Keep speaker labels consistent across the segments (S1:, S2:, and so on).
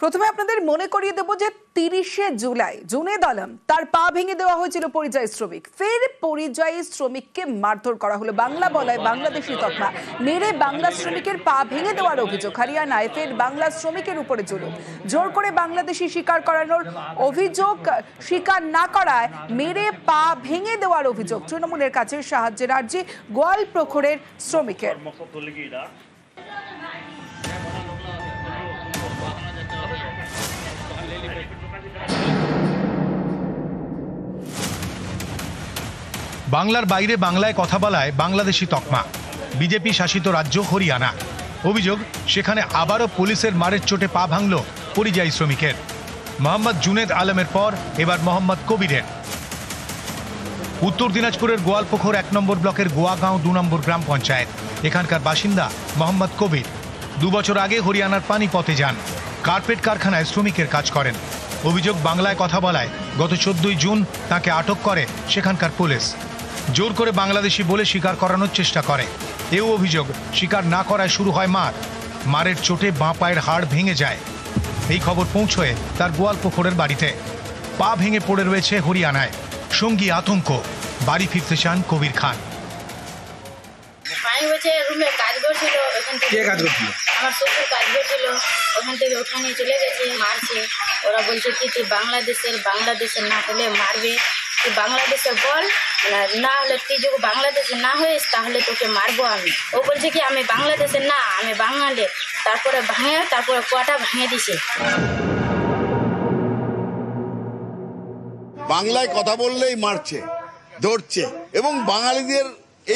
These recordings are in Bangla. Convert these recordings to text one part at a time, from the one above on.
S1: প্রথমে আপনাদের মনে করিয়ে দেব যে 30শে জুলাই জুনেদ আলম তার পা ভেঙে দেওয়া হয়েছিল পরিযায়ী শ্রমিক। ফের পরিযায়ী শ্রমিককে মারধর করা হলো। বাংলা বলায় বাংলাদেশি তকমা মেরে বাংলা শ্রমিকের পা ভেঙে দেওয়ার অভিযোগ। হরিয়ানায় ফের বাংলা শ্রমিকের উপরে জুলুম। জোর করে বাংলাদেশি স্বীকার করানোর অভিযোগ, স্বীকার না করায় মেরে পা ভেঙে দেওয়ার অভিযোগ। তৃণমূলের কাছে সাহায্যের আর্জি গোয়ালপ্রখরের শ্রমিকের।
S2: বাংলার বাইরে বাংলায় কথা বলায় বাংলাদেশি তকমা। বিজেপি শাসিত রাজ্য হরিয়ানা। অভিযোগ, সেখানে আবারও পুলিশের মারের চোটে পা ভাঙল পরিযায়ী শ্রমিকের। মোহাম্মদ জুনেদ আলমের পর এবার মোহাম্মদ কবিরের। উত্তর দিনাজপুরের গোয়ালপ্রখর 1 নম্বর ব্লকের গোয়াগাঁও 2 নম্বর গ্রাম পঞ্চায়েত। এখানকার বাসিন্দা মোহাম্মদ কবির 2 বছর আগে হরিয়ানার পানিপথে যান। কার্পেট কারখানায় শ্রমিকের কাজ করেন। অভিযোগ, বাংলায় কথা বলায় গত 14ই জুন তাকে আটক করে সেখানকার পুলিশ। জোর করে বাংলাদেশি বলে স্বীকার করানোর চেষ্টা করে। এও অভিযোগ, স্বীকার না করায় শুরু হয় মার। মারের চোটে বাঁ পায়ের হাড় ভেঙে যায়। এই খবর পৌঁছয় তার গোয়ালপ্রখরের বাড়িতে। পা ভেঙে পড়ে রয়েছে হরিয়ানায়। সঙ্গী আতঙ্ক। বাড়ি ফিরতে চান কবির খান।
S3: কাজ করছিল, আমার শ্বশুর কাজ করছিল, ওখান থেকে ওখানে চলে গেছে, মারছে। ওরা বলছে কি তুই বাংলাদেশের না হলে মারবে, তুই বাংলাদেশের বল, না হলে তুই যদি বাংলাদেশে না হইস তাহলে তোকে মারবো আমি। ও বলছে কি আমি বাংলাদেশের না, আমি বাঙালি। তারপরে কটা ভাঙে দিছে।
S4: বাংলায় কথা বললেই মারছে, ধরছে। এবং বাঙালিদের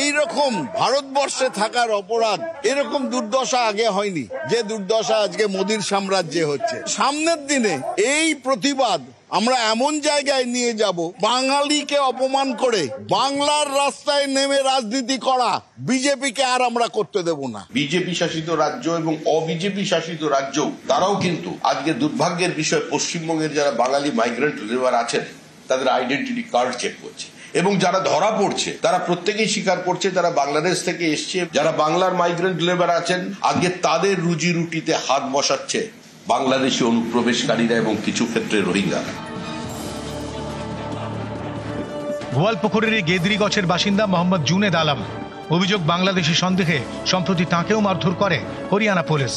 S4: এই রকম ভারতবর্ষে থাকার অপরাধ, এরকম দুর্দশা আগে হয়নি যে দুর্দশা আজকে মোদির সাম্রাজ্যে হচ্ছে। সামনের দিনে এই প্রতিবাদ আমরা এমন জায়গায় নিয়ে যাব, বাঙালিকে অপমান করে বাংলার রাস্তায় নেমে রাজনীতি করা বিজেপিকে আর আমরা করতে দেব না।
S5: বিজেপি শাসিত রাজ্য এবং অবিজেপি শাসিত রাজ্য তারাও কিন্তু আজকে দুর্ভাগ্যের বিষয় পশ্চিমবঙ্গের যারা বাঙালি মাইগ্রেন্ট লেবার আছেন তাদের আইডেন্টিটি কার্ড চেক করছে। এবং যারা ধরা পড়ছে তারা প্রত্যেকেই স্বীকার করছে তারা বাংলাদেশ থেকে এসছে। যারা বাংলার মাইগ্রেন্ট লেবার আছেন আজকে তাদের রুজি রুটিতে হাত বসাচ্ছে বাংলাদেশি অনুপ্রবেশকারীরা এবং কিছু ক্ষেত্রে রোহিঙ্গারা।
S2: গোয়ালপ্রখরের গেদরিগছের বাসিন্দা মোহাম্মদ জুনেদ আলম। অভিযোগ, বাংলাদেশি সন্দেহে সম্প্রতি তাঁকেও মারধর করে হরিয়ানা পুলিশ।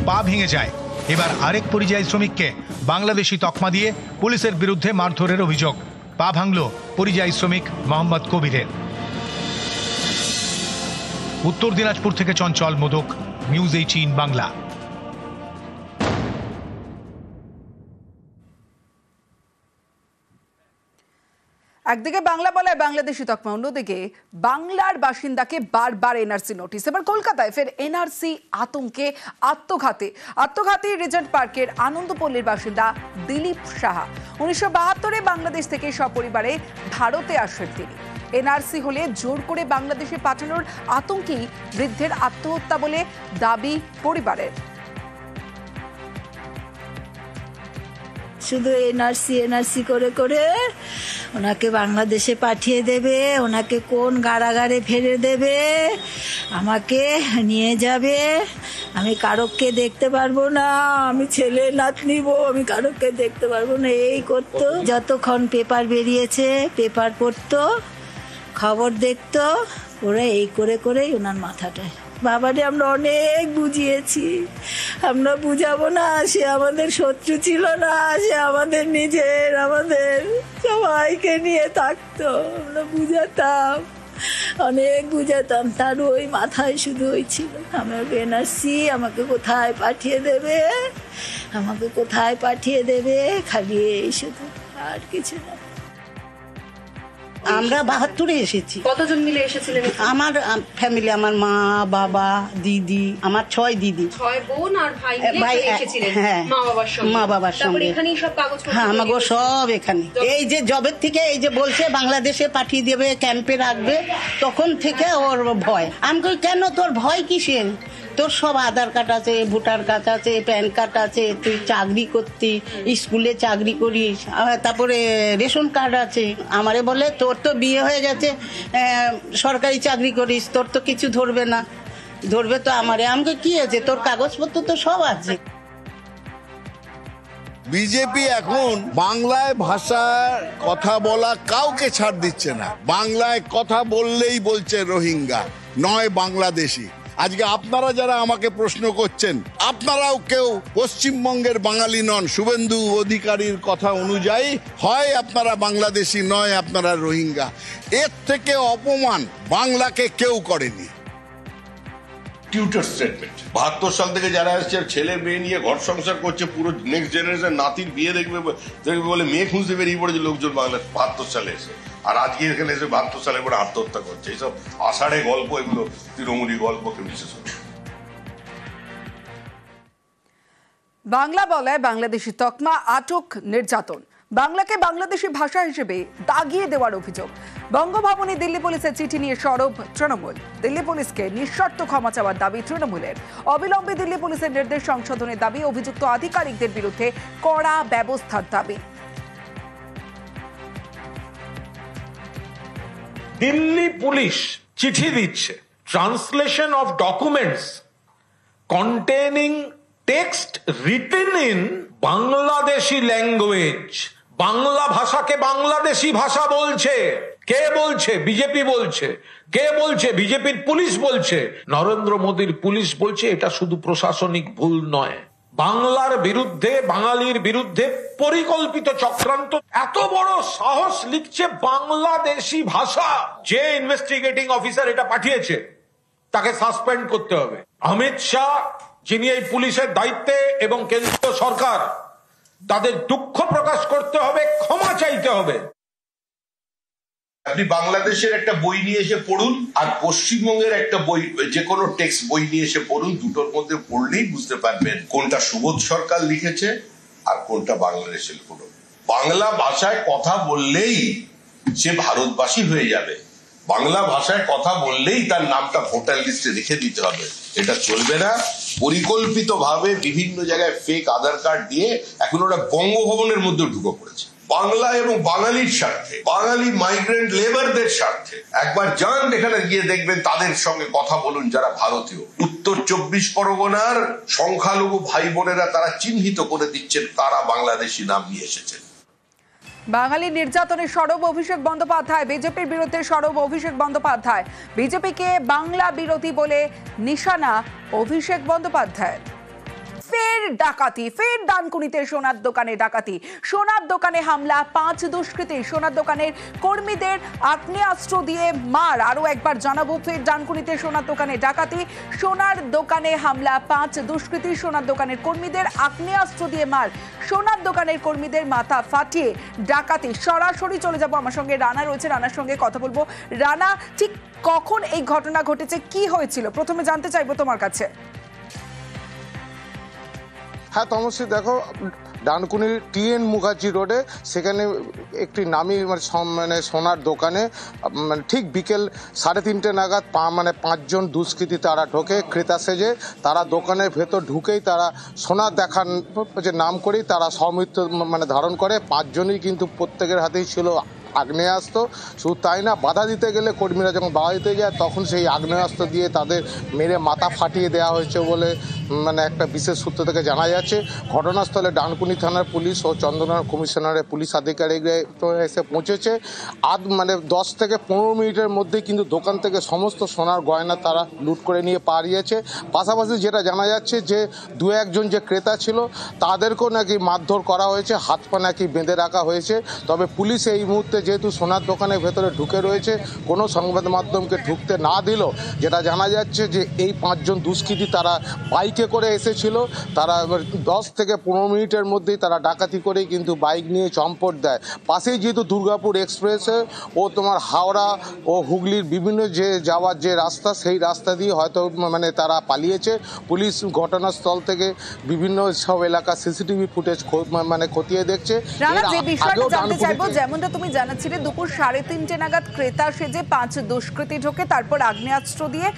S2: পা ভেঙে যায়। এবার আরেক পরিযায়ী শ্রমিককে বাংলাদেশি তকমা দিয়ে পুলিশের বিরুদ্ধে মারধরের অভিযোগ। পা ভাঙল পরিযায়ী শ্রমিক মোহাম্মদ কবিরের। উত্তর দিনাজপুর থেকে চঞ্চল মোদক, নিউজ 18 বাংলা।
S1: একদিকে বাংলা বলায় বাংলাদেশি তকমা, অন্যদিকে বাংলার বাসিন্দাকে বারবার এনআরসি নোটিশ। এবার কলকাতায় ফের এনআরসি আতঙ্কে আত্মঘাতী রিজেন্ট পার্কের আনন্দপল্লীর বাসিন্দা দিলীপ সাহা। 1972-এ বাংলাদেশ থেকে সপরিবারে ভারতে আসেন তিনি। এনআরসি হলে জোর করে বাংলাদেশে পাঠানোর আতঙ্কেই বৃদ্ধের আত্মহত্যা বলে দাবি পরিবারের।
S6: শুধু এনআরসি করে করে ওনাকে বাংলাদেশে পাঠিয়ে দেবে, ওনাকে কোন কারাগারে ফেলে দেবে, আমাকে নিয়ে যাবে, আমি কারককে দেখতে পারবো না, আমি ছেলে নাতনিব, আমি কারককে দেখতে পারবো না, এই করতো। যতক্ষণ পেপার বেরিয়েছে পেপার পড়তো, খবর দেখতো, ওরা এই করে করেই ওনার মাথাটায়। বাবারে আমরা অনেক বুঝিয়েছি, আমরা বুঝাবো না, সে আমাদের শত্রু ছিল না, সে আমাদের নিজের, আমাদের সবাইকে নিয়ে থাকতো, আমরা বুঝাতাম, অনেক বুঝাতাম। তার ওই মাথায় শুধু ওই ছিল আমার এনআরসি, আমাকে কোথায় পাঠিয়ে দেবে, খালি এই শুধু, আর কিছু না।
S7: আমরা 72-এ এসেছি।
S1: কতজন মিলে এসেছিলেন?
S7: আমার ফ্যামিলি, আমার মা, বাবা, দিদি, আমার 6 দিদি,
S1: 6 বোন আর ভাই এসেছিলেন।
S7: হ্যাঁ, মা বাবার সঙ্গে। হ্যাঁ, আমাকে সব এখানে। এই যে জবের থেকে এই যে বলছে বাংলাদেশে পাঠিয়ে দেবে, ক্যাম্পে রাখবে, তখন থেকে ওর ভয়। আমি কই কেন, তোর ভয় কিসের? তোর সব আধার কার্ড আছে, ভোটার কার্ড আছে, প্যান কার্ড আছে, তুই চাকরি করতি, স্কুলে চাকরি করিস, তারপরে রেশন কার্ড আছে। আমারে বলে তোর তো বিয়ে হয়ে গেছে, সরকারি চাকরি করিস, তোর তো কিছু ধরবে না। ধরবে তো আমারে। আমাকে কি আছে, তোর কাগজপত্র তো সব আছে।
S4: বিজেপি এখন বাংলায় ভাষার কথা বলা কাউকে ছাড় দিচ্ছে না। বাংলায় কথা বললেই বলছে রোহিঙ্গা, নয় বাংলাদেশি। আজকে আপনারা যারা আমাকে প্রশ্ন করছেন, আপনারাও কেউ পশ্চিমবঙ্গের বাঙালি নন। শুভেন্দু অধিকারীর কথা অনুযায়ী হয় আপনারা বাংলাদেশি, নয় আপনারা রোহিঙ্গা। এর থেকে অপমান বাংলাকে কেউ করেনি।
S5: টিউটার স্টেটমেন্ট 72 সাল থেকে যারা আসছে ছেলে মেয়ে নিয়ে ঘর সংসার করছে, পুরো নেক্সট জেনারেশন নাতির বিয়ে দেখবে বলে মেয়ে খুঁজতে বেরিয়ে পড়েছে লোকজন বাংলা 72 সালে এসে। আর আজকে এখানে এসে 72 সালে করে আত্মহত্যা করছে। এইসব আষাঢ়ে গল্প, এগুলো তৃণমূলী গল্পকে বিশেষ করে।
S1: বাংলা বলায় বাংলাদেশি তকমা, আটক, নির্যাতন, বাংলাকে বাংলাদেশি ভাষা হিসেবে দাগিয়ে দেওয়ার অভিযোগ। বঙ্গভবনে দিল্লি পুলিশের চিঠি নিয়ে সরব তৃণমূল। দিল্লি পুলিশকে নিঃশর্ত ক্ষমা চাওয়ার দাবি তৃণমূলের। অবিলম্বে দিল্লি পুলিশের নির্দেশ সংশোধনের দাবি, অভিযুক্ত আধিকারিকদের বিরুদ্ধে কড়া ব্যবস্থার দাবি।
S8: দিল্লি পুলিশ চিঠি দিচ্ছে, translation of documents containing text written in Bangladeshi language. Bangla ভাষাকে বাংলাদেশি ভাষা বলছে। কে বলছে? বিজেপি বলছে। কে বলছে? বিজেপির পুলিশ বলছে। নরেন্দ্র মোদীর পুলিশ বলছে এটা শুধু প্রশাসনিক ভুল নয়, বাংলার বিরুদ্ধে, বাঙালির বিরুদ্ধে পরিকল্পিত চক্রান্ত। এত বড় সাহস লিখছে বাংলাদেশি ভাষা। যে ইনভেস্টিগেটিং অফিসার এটা পাঠিয়েছে তাকে সাসপেন্ড করতে হবে। অমিত শাহ, যিনি এই পুলিশের দায়িত্বে, এবং কেন্দ্রীয় সরকার, তাদের দুঃখ প্রকাশ করতে হবে, ক্ষমা চাইতে হবে।
S5: আপনি বাংলাদেশের একটা বই নিয়ে এসে পড়ুন, আর পশ্চিমবঙ্গের একটা বই, যে কোনো টেক্সট বই নিয়ে এসে পড়ুন, দুটোর মধ্যে পড়লেই বুঝতে পারবেন কোনটা সুবোধ সরকার লিখেছে আর কোনটা বাংলাদেশের কোনো। বাংলা ভাষায় কথা বললেই সে ভারতবাসী হয়ে যাবে, বাংলা ভাষায় কথা বললেই তার নামটা ভোটার লিস্টে রেখে দিতে হবে, এটা চলবে না। পরিকল্পিতভাবে বিভিন্ন জায়গায় ফেক আধার কার্ড দিয়ে এখন ওরা বঙ্গভবনের মধ্যে ঢুকে পড়েছে। বাংলা এবং বাঙালির স্বার্থে, বাঙালি মাইগ্রেন্ট লেবারদের স্বার্থে একবার যান এখানে গিয়ে দেখবেন, তাদের সঙ্গে কথা বলুন যারা ভারতীয়। উত্তর 24 পরগনার সংখ্যালঘু ভাই বোনেরা তারা চিহ্নিত করে দিচ্ছেন কারা বাংলাদেশি নাম নিয়ে এসেছেন।
S1: বাঙালি নির্যাতনের সরব অভিষেক বন্দ্যোপাধ্যায়, বিজেপির বিরুদ্ধে সরব অভিষেক বন্দ্যোপাধ্যায়। বিজেপিকে বাংলা বিরোধী বলে নিশানা অভিষেক বন্দ্যোপাধ্যায়। ফের ডাকাতি, ফের ডানকুনিতে সোনার দোকানে ডাকাতি। সোনার দোকানে হামলা, 5 দুষ্কৃতী। সোনার দোকানের কর্মীদের আগ্নেয়াস্ত্র দিয়ে মার। আরো একবার জানাবো, ফের ডানকুনিতে সোনার দোকানে ডাকাতি। সোনার দোকানে হামলা, 5 দুষ্কৃতী। সোনার দোকানের কর্মীদের আগ্নেয়াস্ত্র দিয়ে মার। সোনার দোকানের কর্মীদের মাথা ফাটিয়ে ডাকাতি। সরাসরি চলে যাব, আমার সঙ্গে রানা রয়েছে, রানার সঙ্গে কথা বলবো। রানা, ঠিক কখন এই ঘটনা ঘটেছে, কি হয়েছিল, প্রথমে জানতে চাইবো তোমার কাছে।
S9: হ্যাঁ তমসী, দেখো ডানকুনির TN মুখার্জি রোডে সেখানে একটি নামি মানে সোনার দোকানে ঠিক বিকেল 3:30 নাগাদ 5 জন দুষ্কৃতী তারা ঢোকে ক্রেতা সেজে। তারা দোকানের ভেতর ঢুকেই তারা সোনা দেখার যে নাম করেই তারা সৌমিত্র ধারণ করে। 5 জনই কিন্তু প্রত্যেকের হাতেই ছিল আগ্নেয়াস্ত্র। শুধু তাই না, বাধা দিতে গেলে কর্মীরা যখন বাধা দিতে যায় তখন সেই আগ্নেয়াস্ত্র দিয়ে তাদের মেরে মাথা ফাটিয়ে দেওয়া হয়েছে বলে একটা বিশেষ সূত্র থেকে জানা যাচ্ছে। ঘটনাস্থলে ডানকুনি থানার পুলিশ ও চন্দ্রনগর কমিশনারের পুলিশ আধিকারিকরা এসে পৌঁছেছে। 10 থেকে 15 মিনিটের মধ্যেই কিন্তু দোকান থেকে সমস্ত সোনার গয়না তারা লুট করে নিয়ে পালিয়েছে। পাশাপাশি যেটা জানা যাচ্ছে যে 2-1 জন যে ক্রেতা ছিল তাদেরকেও নাকি মারধর করা হয়েছে, হাত পা নাকি বেঁধে রাখা হয়েছে। তবে পুলিশ এই মুহূর্তে যেহেতু সোনার দোকানের ভেতরে ঢুকে রয়েছে, কোনো সংবাদ মাধ্যমকে ঢুকতে না দিল। যেটা জানা যাচ্ছে যে এই 5 জন দুষ্কৃতী তারা বাইকে করে এসেছিল। তারা 10 থেকে 15 মিনিটের মধ্যেই তারা ডাকাতি করেই কিন্তু বাইক নিয়ে চম্পট দেয়। পাশেই যেহেতু দুর্গাপুর এক্সপ্রেসে ও তোমার হাওড়া ও হুগলির বিভিন্ন যে যাওয়ার যে রাস্তা, সেই রাস্তা দিয়ে হয়তো তারা পালিয়েছে। পুলিশ ঘটনাস্থল থেকে বিভিন্ন সব এলাকা CCTV ফুটেজ খতিয়ে দেখছে।
S1: যেমনটা তুমি জানাচ্ছিলে, দুপুর 3:30 নাগাদ ক্রেতা সেজে 5 দুষ্কৃতী ঢোকে, তারপর আগ্নেয়াস্ত্র দিয়ে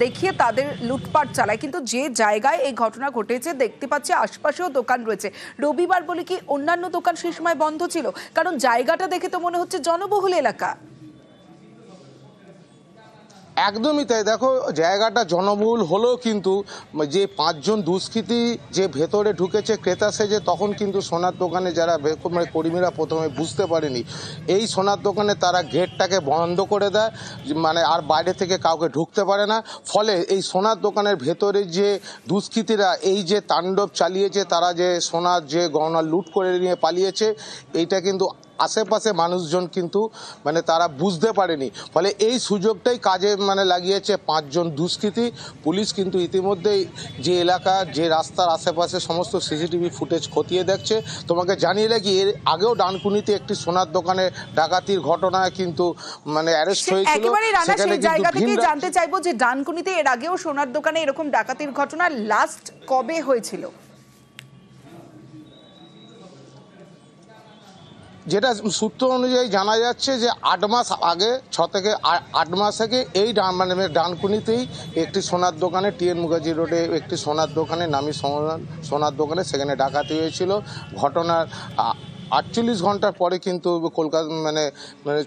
S1: দেখিয়ে তাদের লুটপাট চালায়। কিন্তু যে জায়গায় এই ঘটনা ঘটেছে দেখতে পাচ্ছি আশপাশেও দোকান রয়েছে। রবিবার বলে কি অন্যান্য দোকান সেই সময় বন্ধ ছিল? কারণ জায়গাটা দেখে তো মনে হচ্ছে জনবহুল এলাকা।
S9: একদমই তাই। দেখো, জায়গাটা জনবহুল হলেও কিন্তু যে 5 জন দুষ্কৃতী যে ভেতরে ঢুকেছে ক্রেতা সেজে, তখন কিন্তু সোনার দোকানে যারা কর্মীরা প্রথমে বুঝতে পারেনি। এই সোনার দোকানে তারা গেটটাকে বন্ধ করে দেয়, মানে আর বাইরে থেকে কাউকে ঢুকতে পারে না। ফলে এই সোনার দোকানের ভেতরে যে দুষ্কৃতীরা এই যে তাণ্ডব চালিয়েছে, তারা যে সোনার যে গহনা লুট করে নিয়ে পালিয়েছে, এইটা কিন্তু আশেপাশে মানুষজন কিন্তু মানে তারা বুঝতে পারেনি। ফলে এই সুযোগটাই কাজে মানে লাগিয়েছে 5 জন দুষ্কৃতী। পুলিশ কিন্তু ইতিমধ্যেই যে এলাকা, যে রাস্তার আশেপাশে সমস্ত সিসিটিভি ফুটেজ খতিয়ে দেখছে। তোমাকে জানিয়ে রাখি, এর আগেও ডানকুনিতে একটি সোনার দোকানে ডাকাতির ঘটনায় কিন্তু মানে অ্যারেস্ট হয়েছিল।
S1: একেবারে রানা,
S9: সেখানে
S1: সেই জায়গা
S9: কিন্তু
S1: থেকে জানতে চাইবো যে ডানকুনিতে এর আগেও সোনার দোকানে এরকম ডাকাতির ঘটনা লাস্ট কবে হয়েছিল?
S9: যেটা সূত্র অনুযায়ী জানা যাচ্ছে যে 8 মাস আগে, 6 থেকে 8 মাস আগে এই মানে ডানকুনিতেই একটি সোনার দোকানে, টিএন মুখার্জি রোডে একটি সোনার দোকানে, নামি সোনার দোকানে সেখানে ডাকাতি হয়েছিল। ঘটনার 48 ঘন্টার পরে কিন্তু কলকাতা মানে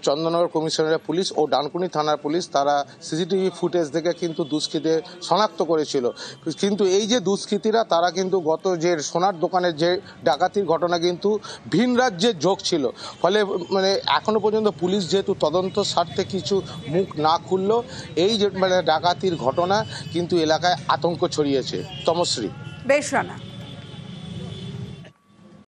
S9: চন্দননগর কমিশনারের পুলিশ ও ডানকুনি থানার পুলিশ তারা সিসিটিভি ফুটেজ দেখে কিন্তু দুষ্কৃতীদের শনাক্ত করেছিল। কিন্তু এই যে দুষ্কৃতীরা, তারা কিন্তু গত যে সোনার দোকানের যে ডাকাতির ঘটনা কিন্তু ভিন রাজ্যের যোগ ছিল। ফলে মানে এখনো পর্যন্ত পুলিশ যেহেতু তদন্ত স্বার্থে কিছু মুখ না খুললো, এই যে মানে ডাকাতির ঘটনা কিন্তু এলাকায় আতঙ্ক ছড়িয়েছে। তমশ্রী।
S1: বেশ রানা।